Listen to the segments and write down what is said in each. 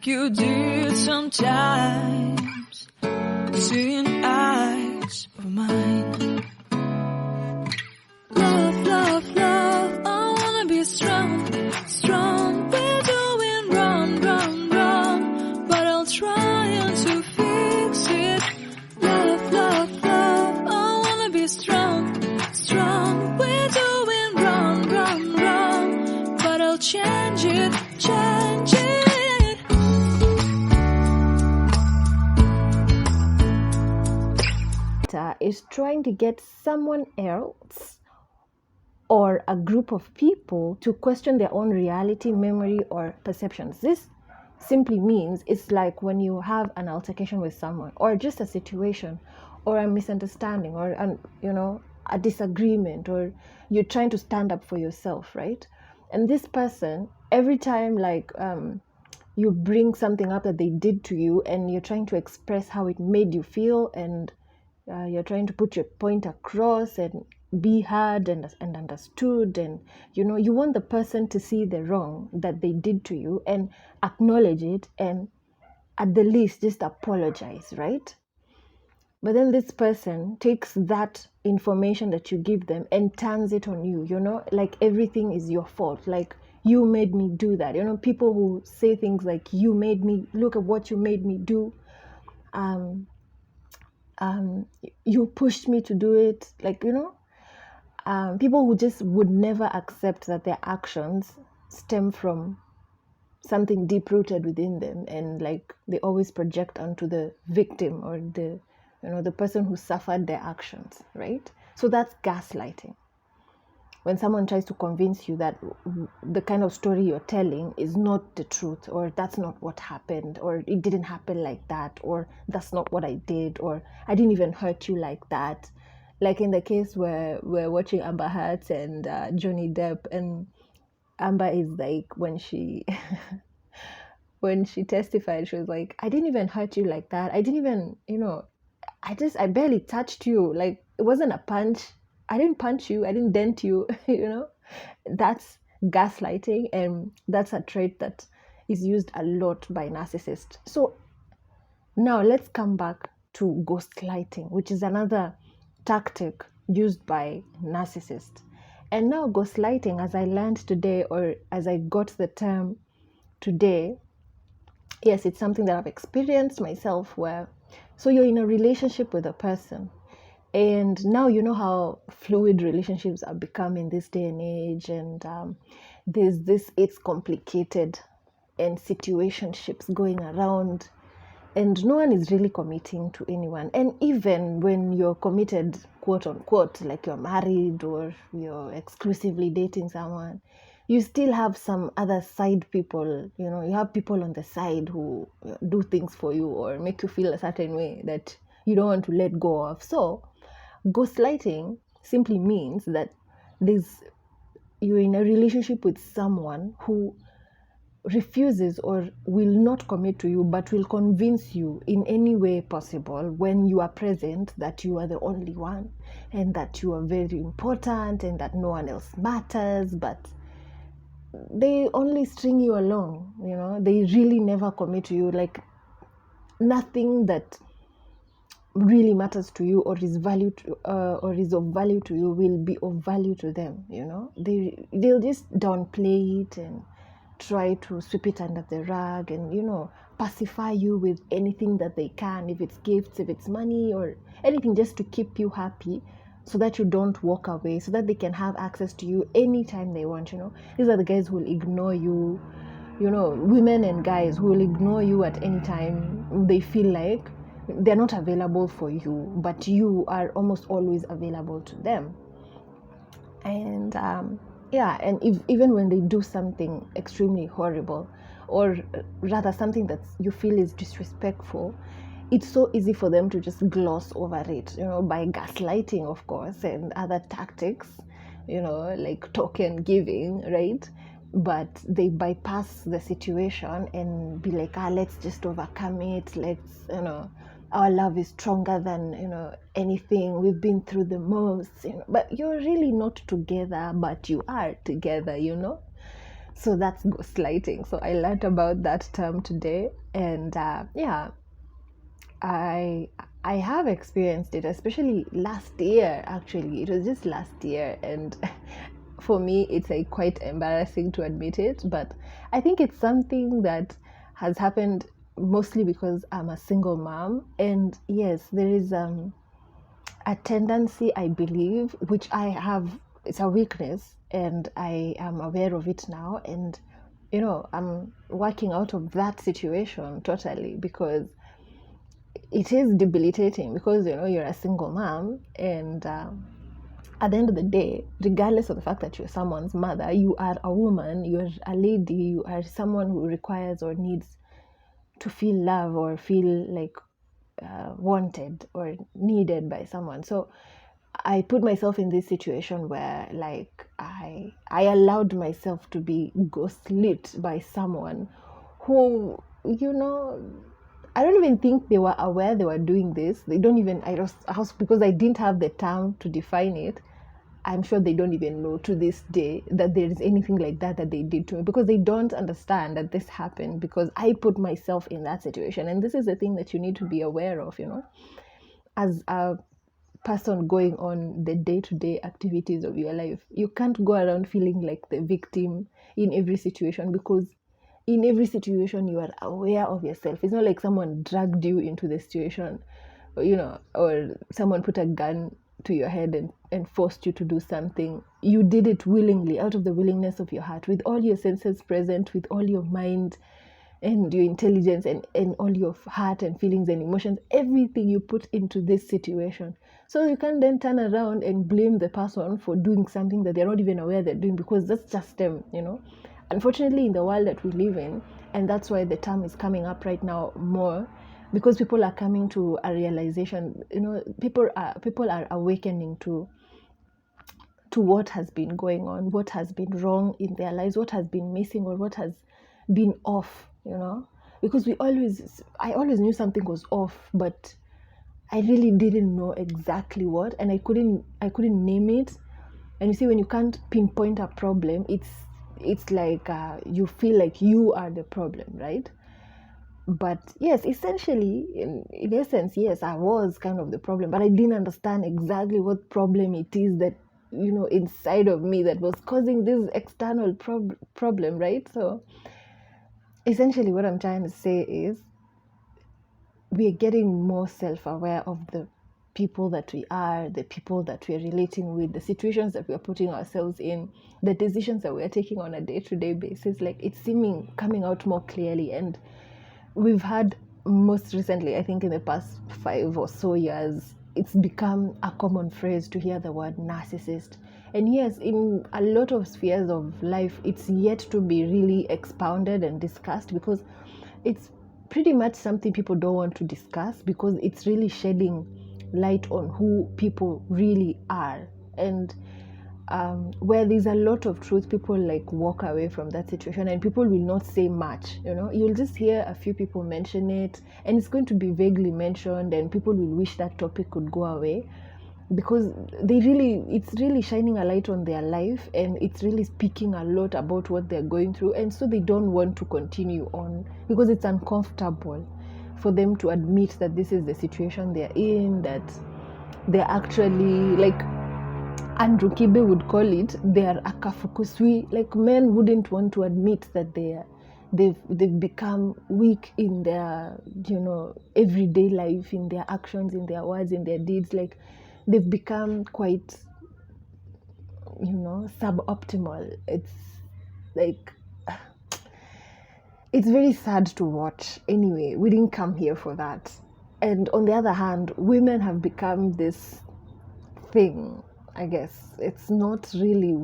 like you did sometimes, seeing eyes of mine. Love, love, love, I wanna be strong, strong. We're doing wrong, wrong, wrong, but I'll try to fix it. Love, love, love, I wanna be strong, strong. We're doing wrong, wrong, wrong, but I'll change it, change it. Is trying to get someone else or a group of people to question their own reality, memory, or perceptions. This simply means it's like when you have an altercation with someone, or just a situation, or a misunderstanding, or a disagreement, or you're trying to stand up for yourself, right? And this person, every time you bring something up that they did to you, and you're trying to express how it made you feel, and you're trying to put your point across and be heard and understood, and you want the person to see the wrong that they did to you and acknowledge it, and at the least just apologize, right? But then this person takes that information that you give them and turns it on you, like everything is your fault, like you made me do that. People who say things like, you made me, look at what you made me do, you pushed me to do it, people who just would never accept that their actions stem from something deep-rooted within them, and they always project onto the victim or the person who suffered their actions, right? So that's gaslighting. When someone tries to convince you that the kind of story you're telling is not the truth, or that's not what happened, or it didn't happen like that, or that's not what I did, or I didn't even hurt you like that. Like in the case where we're watching Amber Heard and Johnny Depp, and Amber is like, when she when she testified, she was like, I didn't even hurt you like that. I didn't even, I barely touched you. Like, it wasn't a punch. I didn't punch you. I didn't dent you, That's gaslighting, and that's a trait that is used a lot by narcissists. So now let's come back to gaslighting, which is another tactic used by narcissists. And now gaslighting, as I learned today, or as I got the term today, yes, it's something that I've experienced myself, where so you're in a relationship with a person, and now you know how fluid relationships are becoming this day and age, and it's complicated, and situationships going around, and no one is really committing to anyone. And even when you're committed, quote unquote, like you're married or you're exclusively dating someone, you still have some other side people. You have people on the side who do things for you or make you feel a certain way that you don't want to let go of. So gaslighting simply means that you're in a relationship with someone who refuses or will not commit to you, but will convince you in any way possible when you are present that you are the only one, and that you are very important, and that no one else matters. But they only string you along, they really never commit to you. Like, nothing that really matters to you or is of value to you will be of value to them. They'll just downplay it and try to sweep it under the rug, and pacify you with anything that they can, if it's gifts, if it's money, or anything, just to keep you happy, so that you don't walk away, so that they can have access to you anytime they want. These are the guys who will ignore you, women and guys who will ignore you at any time they feel like they're not available for you, but you are almost always available to them. And even when they do something extremely horrible, or rather something that you feel is disrespectful, it's so easy for them to just gloss over it, by gaslighting, of course, and other tactics, like token giving, right? But they bypass the situation and be like, let's just overcome it. Let's, our love is stronger than, anything. We've been through the most, but you're really not together, but you are together, So that's gaslighting. So I learned about that term today, and yeah, I I have experienced it, especially last year. Actually, it was just last year, and for me, it's like quite embarrassing to admit it. But I think it's something that has happened mostly because I'm a single mom, and yes, there is a tendency, I believe, which I have. It's a weakness, and I am aware of it now, and I'm working out of that situation totally because it is debilitating because you're a single mom and at the end of the day, regardless of the fact that you're someone's mother, you are a woman, you're a lady, you are someone who requires or needs to feel love or feel like wanted or needed by someone. So I put myself in this situation where like I allowed myself to be ghostlit by someone who I don't even think they were aware they were doing this. They don't even, because I didn't have the term to define it. I'm sure they don't even know to this day that there is anything like that they did to me because they don't understand that this happened because I put myself in that situation. And this is the thing that you need to be aware of, as a person going on the day-to-day activities of your life. You can't go around feeling like the victim in every situation because in every situation you are aware of yourself. It's not like someone dragged you into the situation, or someone put a gun to your head and forced you to do something. You did it willingly, out of the willingness of your heart, with all your senses present, with all your mind and your intelligence and all your heart and feelings and emotions, everything you put into this situation. So you can then turn around and blame the person for doing something that they're not even aware they're doing because that's just them, Unfortunately, in the world that we live in, and that's why the term is coming up right now more, because people are coming to a realization, people are awakening to what has been going on, what has been wrong in their lives, what has been missing or what has been off, because I always knew something was off, but I really didn't know exactly what, and I couldn't name it. And you see, when you can't pinpoint a problem, it's like you feel like you are the problem, right? But yes, essentially, in essence, yes, I was kind of the problem, but I didn't understand exactly what problem it is that inside of me that was causing this external problem, right? So essentially what I'm trying to say is we're getting more self-aware of the people that we are, the people that we're relating with, the situations that we're putting ourselves in, the decisions that we're taking on a day-to-day basis. Like it's seeming coming out more clearly. And we've had, most recently, I think in the past 5 or so years, it's become a common phrase to hear the word narcissist. And yes, in a lot of spheres of life, it's yet to be really expounded and discussed because it's pretty much something people don't want to discuss because it's really shedding light on who people really are. And where there's a lot of truth, people like walk away from that situation and people will not say much. You'll just hear a few people mention it and it's going to be vaguely mentioned and people will wish that topic could go away because it's really shining a light on their life and it's really speaking a lot about what they're going through, and so they don't want to continue on because it's uncomfortable for them to admit that this is the situation they're in, that they're actually, like Andrew Kibe would call it, they're akafukuswi. Like men wouldn't want to admit that they've become weak in their everyday life, in their actions, in their words, in their deeds. Like they've become quite suboptimal. It's like it's very sad to watch. Anyway, we didn't come here for that. And on the other hand, women have become this thing, I guess. It's not really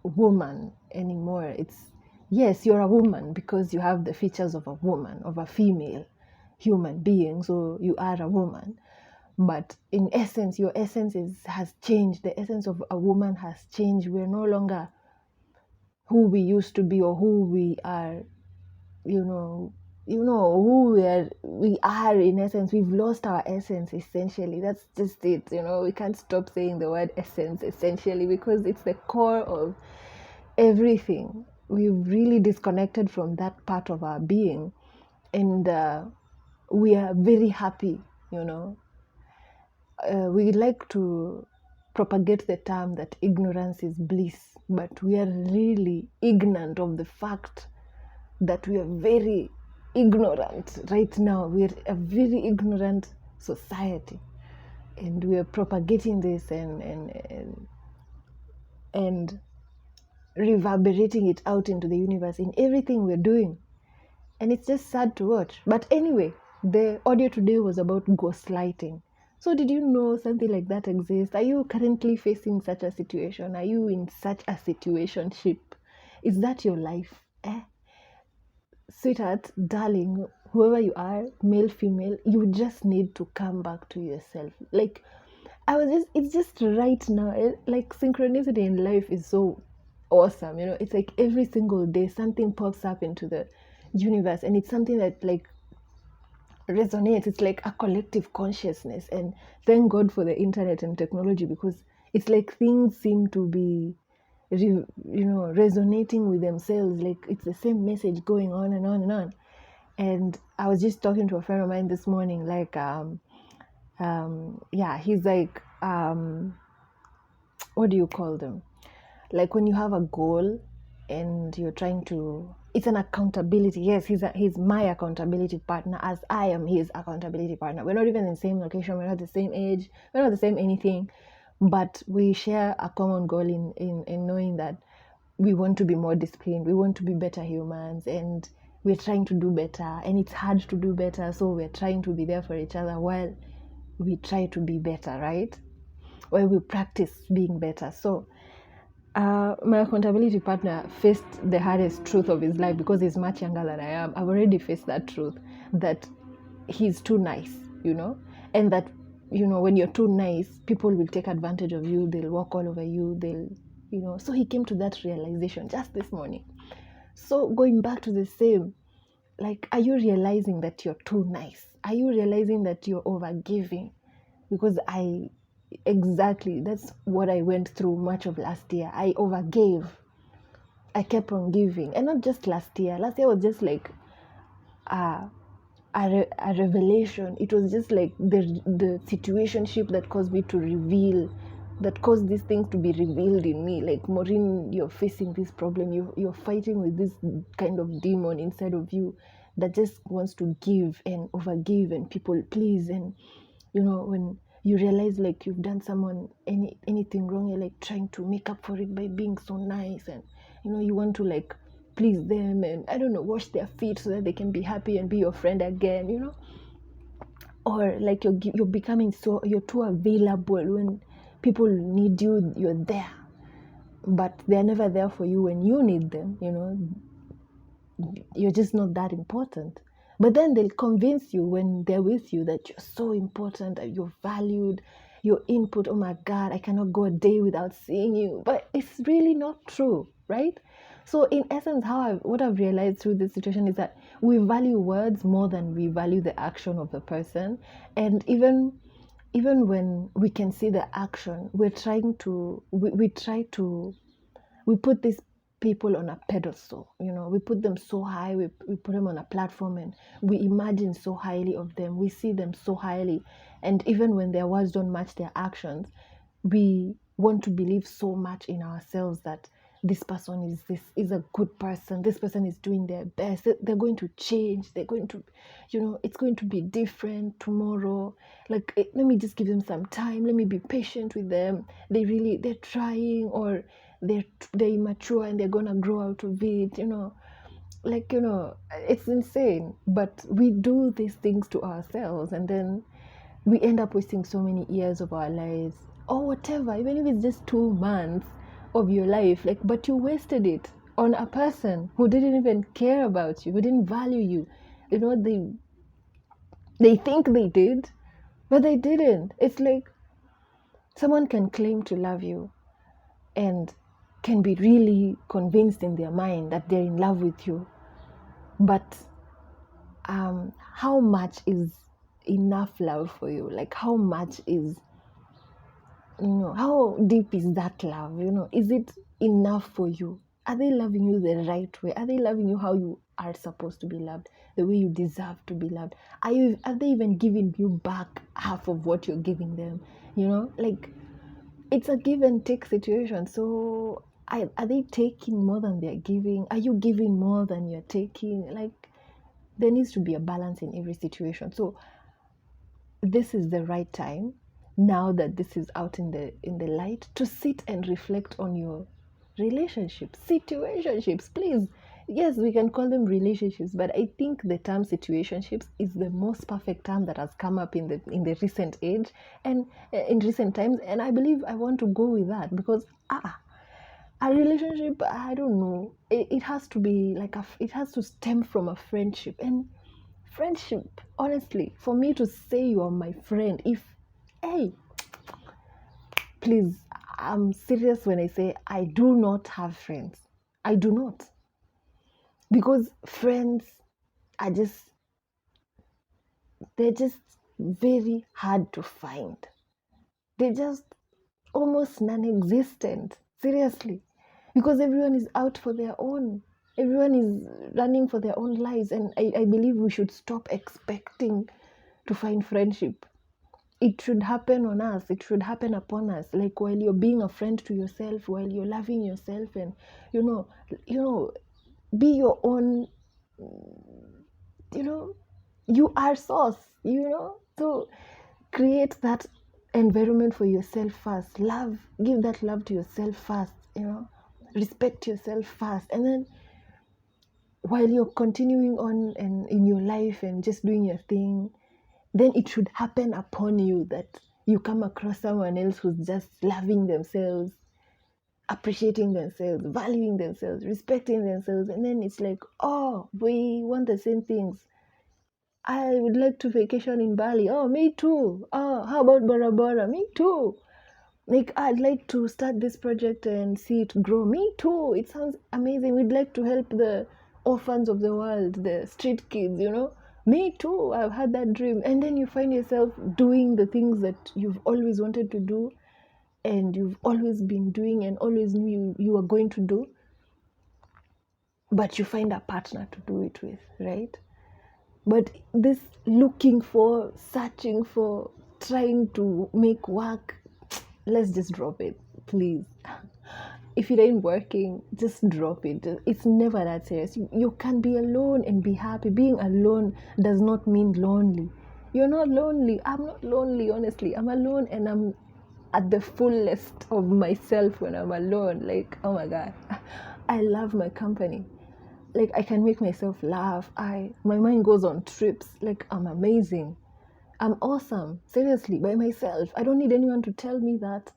woman anymore. It's, yes, you're a woman because you have the features of a woman, of a female human being, so you are a woman. But in essence, your essence has changed. The essence of a woman has changed. We're no longer who we used to be or who we are, who we are in essence. We've lost our essence, essentially. That's just it. We can't stop saying the word essence, essentially, because it's the core of everything. We've really disconnected from that part of our being, and we are very happy, you know. We like to propagate the term that ignorance is bliss, but we are really ignorant of the fact that we are very ignorant right now. We're a very ignorant society, and we are propagating this and reverberating it out into the universe in everything we're doing. And it's just sad to watch. But anyway, the audio today was about gaslighting. So did you know something like that exists? Are you currently facing such a situation? Are you in such a situationship? Is that your life? Sweetheart, darling, whoever you are, male, female, you just need to come back to yourself. Like, it's just right now. Like, synchronicity in life is so awesome. You know, it's like every single day something pops up into the universe, and it's something that, like, resonates. It's like a collective consciousness. And thank God for the internet and technology, because it's like things seem to be resonating with themselves. Like, it's the same message going on and on and on. And I was just talking to a friend of mine this morning, like he's like, what do you call them, like when you have a goal and you're trying to, it's an accountability. Yes, he's my accountability partner, as I am his accountability partner. We're not even in the same location, we're not the same age, we're not the same anything, but we share a common goal in knowing that we want to be more disciplined, we want to be better humans, and we're trying to do better, and it's hard to do better, so we're trying to be there for each other while we try to be better, right? While we practice being better. So my accountability partner faced the hardest truth of his life, because he's much younger than I am. I've already faced that truth, that he's too nice, and that, when you're too nice, people will take advantage of you, they'll walk all over you, so he came to that realization just this morning. So going back to the same, like, are you realizing that you're too nice? Are you realizing that you're overgiving? Because exactly, that's what I went through much of last year. I overgave. I kept on giving. And not just last year. Last year was just like a revelation. It was just like the situationship that caused me to reveal, that caused these things to be revealed in me. Like, Maureen, you're facing this problem. You're fighting with this kind of demon inside of you that just wants to give and overgive and people please. And, when you realize, like, you've done someone anything wrong, you're like trying to make up for it by being so nice, and you want to, like, please them, and I don't know, wash their feet so that they can be happy and be your friend again, or like you're becoming you're too available. When people need you, you're there, but they're never there for you when you need them. You're just not that important. But then they'll convince you when they're with you that you're so important, that you're valued, your input, oh my God, I cannot go a day without seeing you. But it's really not true, right? So in essence, what I've realized through this situation is that we value words more than we value the action of the person. And even when we can see the action, we put these people on a pedestal, we put them so high, we put them on a platform, and we imagine so highly of them, we see them so highly, and even when their words don't match their actions, we want to believe so much in ourselves that this person is a good person, this person is doing their best, they're going to change, they're going to, it's going to be different tomorrow, like, let me just give them some time, let me be patient with them, they're trying, or they're immature and they're gonna grow out of it, it's insane. But we do these things to ourselves, and then we end up wasting so many years of our lives, or whatever, even if it's just 2 months of your life, like, but you wasted it on a person who didn't even care about you, who didn't value you. They think they did, but they didn't. It's like someone can claim to love you and can be really convinced in their mind that they're in love with you, but how much is enough love for you? Like, how much is, how deep is that love? Is it enough for you? Are they loving you the right way? Are they loving you how you are supposed to be loved, the way you deserve to be loved? Are they even giving you back half of what you're giving them? Like, it's a give and take situation. So are they taking more than they're giving? Are you giving more than you're taking? Like, there needs to be a balance in every situation. So this is the right time, now that this is out in the light, to sit and reflect on your relationships, situationships, please. Yes, we can call them relationships, but I think the term situationships is the most perfect term that has come up in the recent age and in recent times, and I believe I want to go with that, because a relationship, I don't know, it has to be like it has to stem from a friendship. And friendship, honestly, for me to say you are my friend, hey, please, I'm serious when I say I do not have friends. I do not. Because friends are they're just very hard to find. They're just almost non-existent. Seriously. Because everyone is out for their own. Everyone is running for their own lives. And I believe we should stop expecting to find friendship. It should happen on us. It should happen upon us. Like, while you're being a friend to yourself, while you're loving yourself, and be your own. You are source. So create that environment for yourself first. Give that love to yourself first. Respect yourself first, and then while you're continuing on and in your life and just doing your thing, then it should happen upon you that you come across someone else who's just loving themselves, appreciating themselves, valuing themselves, respecting themselves. And then it's like, oh, we want the same things. I would like to vacation in Bali. Oh, me too. Oh, how about Bora Bora? Me too. Like, I'd like to start this project and see it grow. Me too. It sounds amazing. We'd like to help the orphans of the world, the street kids, Me too. I've had that dream. And then you find yourself doing the things that you've always wanted to do and you've always been doing and always knew you were going to do. But you find a partner to do it with, right? But this looking for, searching for, trying to make work, let's just drop it, please. If it ain't working, just drop it. It's never that serious. You can be alone and be happy. Being alone does not mean lonely. You're not lonely. I'm not lonely, honestly. I'm alone and I'm at the fullest of myself when I'm alone. Like, oh my God, I love my company. Like, I can make myself laugh. My mind goes on trips. Like, I'm amazing. I'm awesome. Seriously, by myself. I don't need anyone to tell me that.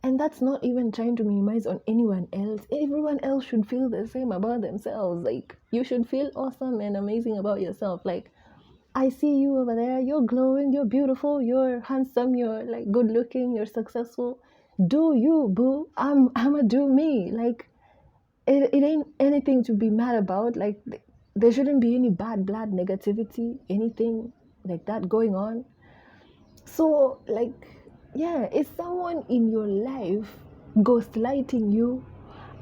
And that's not even trying to minimize on anyone else. Everyone else should feel the same about themselves. Like, you should feel awesome and amazing about yourself. Like, I see you over there, you're glowing, you're beautiful, you're handsome, you're like good looking, you're successful. Do you, boo. I'ma do me. Like, it ain't anything to be mad about. Like, there shouldn't be any bad blood, negativity, anything like that going on. So, like, yeah, is someone in your life ghostlighting you?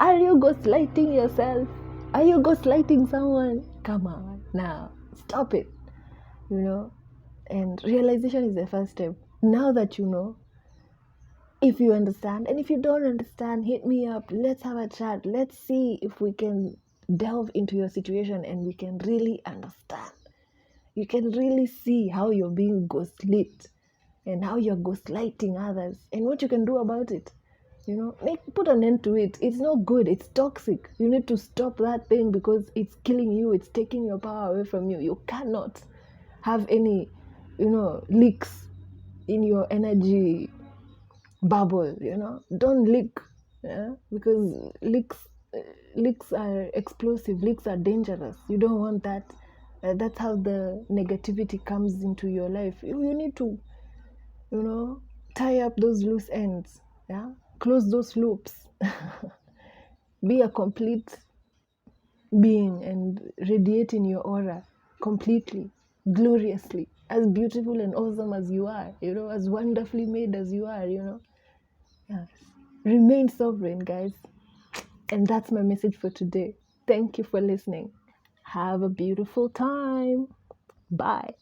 Are you ghostlighting yourself? Are you ghostlighting someone? Come on, now, stop it. And realization is the first step. Now that you know, if you understand, and if you don't understand, hit me up. Let's have a chat. Let's see if we can delve into your situation and we can really understand. You can really see how you're being ghostlit and how you're ghostlighting others and what you can do about it. Put an end to it. It's not good. It's toxic. You need to stop that thing because it's killing you. It's taking your power away from you. You cannot have any, leaks in your energy bubble. Don't leak, because leaks are explosive. Leaks are dangerous. You don't want that. That's how the negativity comes into your life. You need to, tie up those loose ends. Yeah, close those loops. Be a complete being and radiate in your aura completely, gloriously, as beautiful and awesome as you are, as wonderfully made as you are, Yes. Remain sovereign, guys. And that's my message for today. Thank you for listening. Have a beautiful time. Bye.